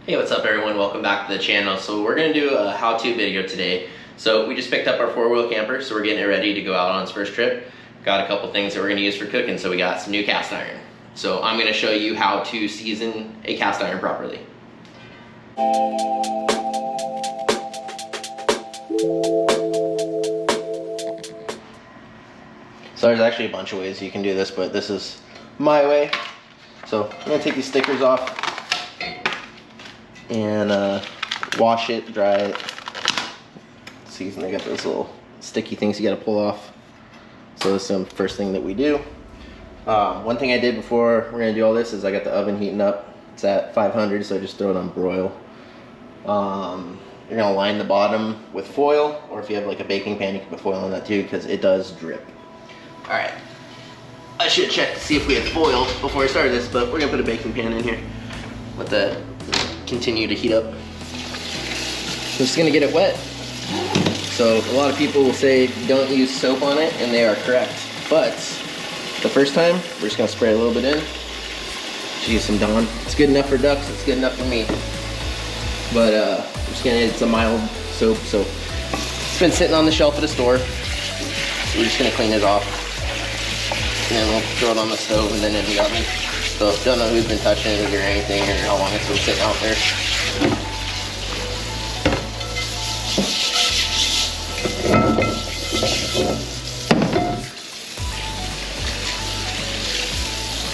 Hey, what's up everyone? Welcome back to the channel. So we're going to do a how-to video today. So we just picked up our four-wheel camper, so we're getting it ready to go out on its first trip. Got a couple things that we're going to use for cooking, so we got some new cast iron. So I'm going to show you how to season a cast iron properly. So there's actually a bunch of ways you can do this, but this is my way. So I'm going to take these stickers off and wash it, dry it. Season, they got those little sticky things you got to pull off. So this is the first thing that we do. One thing I did before we're going to do all this is I got the oven heating up. It's at 500, so I just throw it on broil. You're going to line the bottom with foil, or if you have like a baking pan, you can put foil on that too, because it does drip. Alright, I should check to see if we had foil before I started this, but we're going to put a baking pan in here. Let that continue to heat up. So it's going to get it wet. So a lot of people will say don't use soap on it, and they are correct. But the first time, we're just going to spray a little bit in. Just use some Dawn. It's good enough for ducks, it's good enough for me. But I'm just going to add some mild soap. So it's been sitting on the shelf at the store. So we're just going to clean it off. And then we'll throw it on the stove and then in the oven. So don't know who's been touching it or anything or how long it's been sitting out there.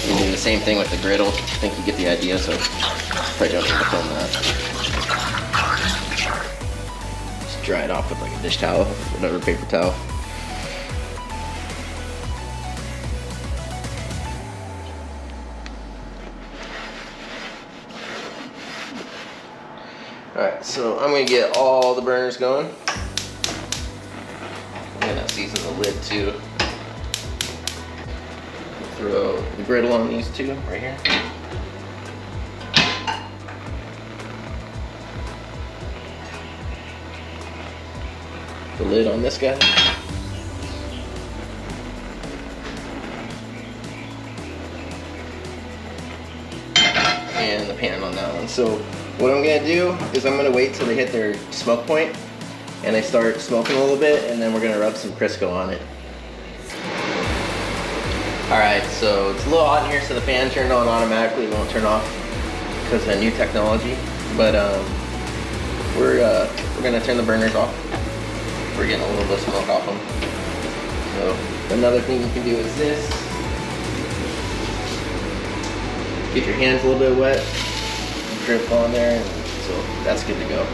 You can do the same thing with the griddle. I think you get the idea, so probably don't need to film that. Just dry it off with like a dish towel, whatever, paper towel. Alright, so I'm going to get all the burners going. I'm going to season the lid too. Throw the griddle on these two right here. The lid on this guy. And the pan on that one. So what I'm going to do is I'm going to wait till they hit their smoke point and they start smoking a little bit, and then we're going to rub some Crisco on it. Alright, so it's a little hot in here, so the fan turned on automatically. It won't turn off because of new technology. But we're going to turn the burners off. We're getting a little bit of smoke off them. So another thing you can do is this. Get your hands a little bit wet. Drip on there, and so that's good to go.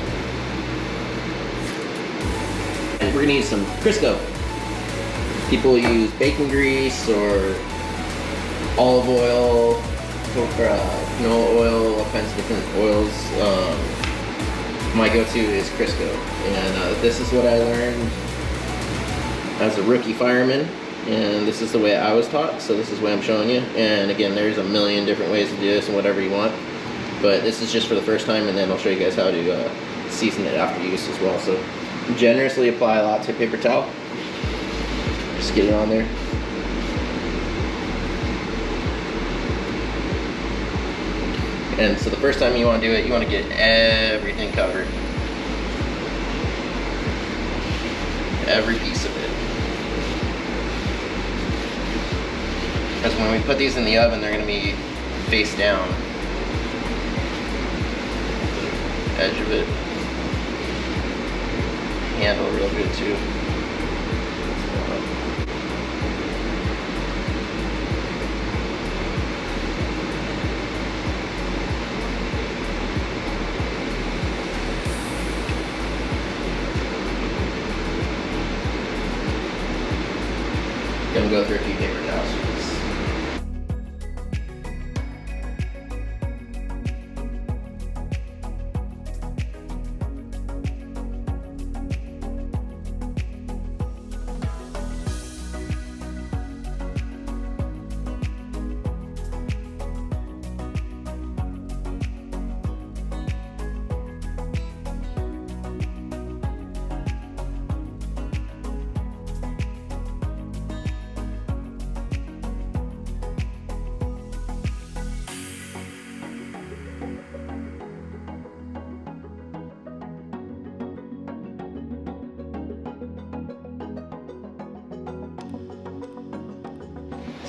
And we're gonna use some Crisco. People use bacon grease or olive oil, or canola oil, all kinds of different oils. My go-to is Crisco, and this is what I learned as a rookie fireman, and this is the way I was taught, so this is what I'm showing you. And again, there's a million different ways to do this and whatever you want. But this is just for the first time, and then I'll show you guys how to season it after use as well. So generously apply a lot to a paper towel. Just get it on there. And so the first time you want to do it, you want to get everything covered. Every piece of it. Because when we put these in the oven, they're going to be face down. Edge of it. Handle real good too. Gonna go through a few paper towels for this.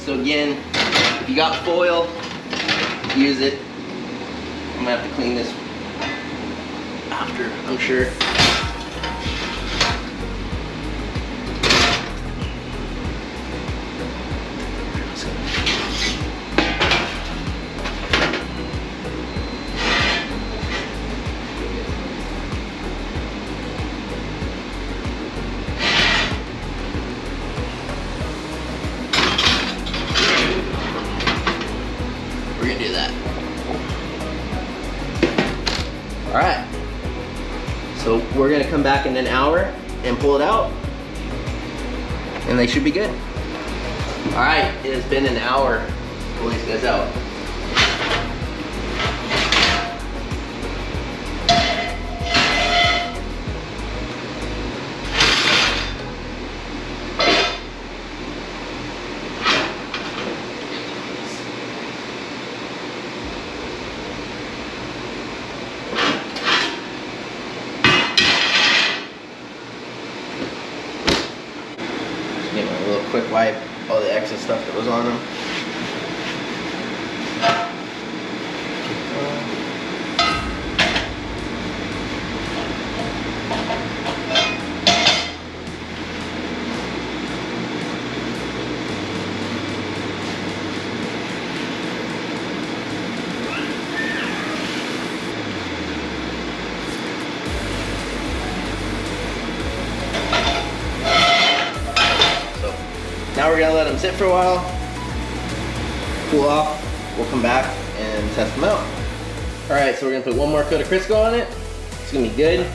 So again, if you got foil, use it. I'm gonna have to clean this after, I'm sure. We're gonna do that. All right. So we're gonna come back in an hour and pull it out, and they should be good. All right, it has been an hour. Pull these guys out. Give them a little quick wipe, all the excess stuff that was on them. Now we're gonna let them sit for a while, cool off. We'll come back and test them out. All right, so we're gonna put one more coat of Crisco on it. It's gonna be good.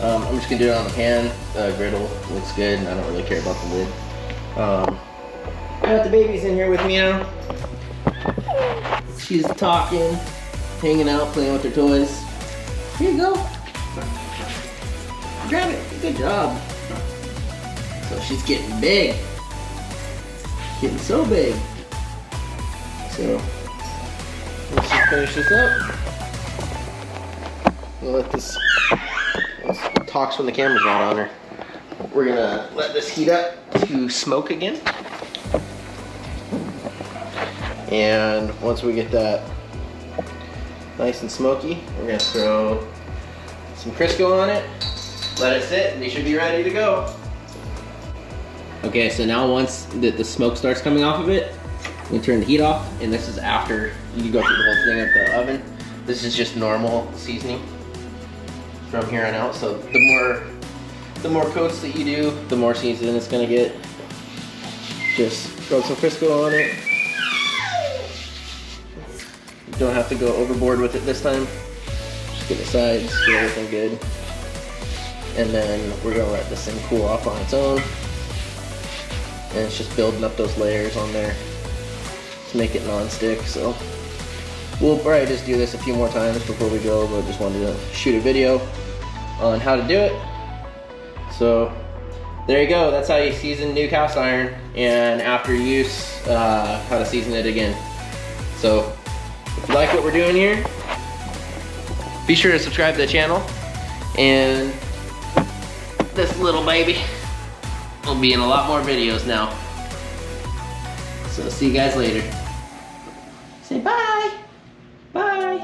I'm just gonna do it on the pan. Griddle looks good, and I don't really care about the lid. I got the babies in here with me now. She's talking, hanging out, playing with her toys. Here you go. Grab it. Good job. So she's getting big. Getting so big. So let's just finish this up. We'll let this talks when the camera's not on her. We're gonna let this heat up to smoke again. And once we get that nice and smoky, we're gonna throw some Crisco on it, let it sit, and they should be ready to go. Okay, so now once the smoke starts coming off of it, we turn the heat off, and this is after you go through the whole thing at the oven. This is just normal seasoning from here on out. So the more coats that you do, the more seasoning it's gonna get. Just throw some Crisco on it. You don't have to go overboard with it this time. Just get the sides, get everything good. And then we're gonna let this thing cool off on its own. And it's just building up those layers on there to make it non-stick. So we'll probably just do this a few more times before we go, but just wanted to shoot a video on how to do it. So there you go. That's how you season new cast iron, and after use, how to season it again. So if you like what we're doing here, be sure to subscribe to the channel, and this little baby will be in a lot more videos now. So see you guys later. Say bye. Bye.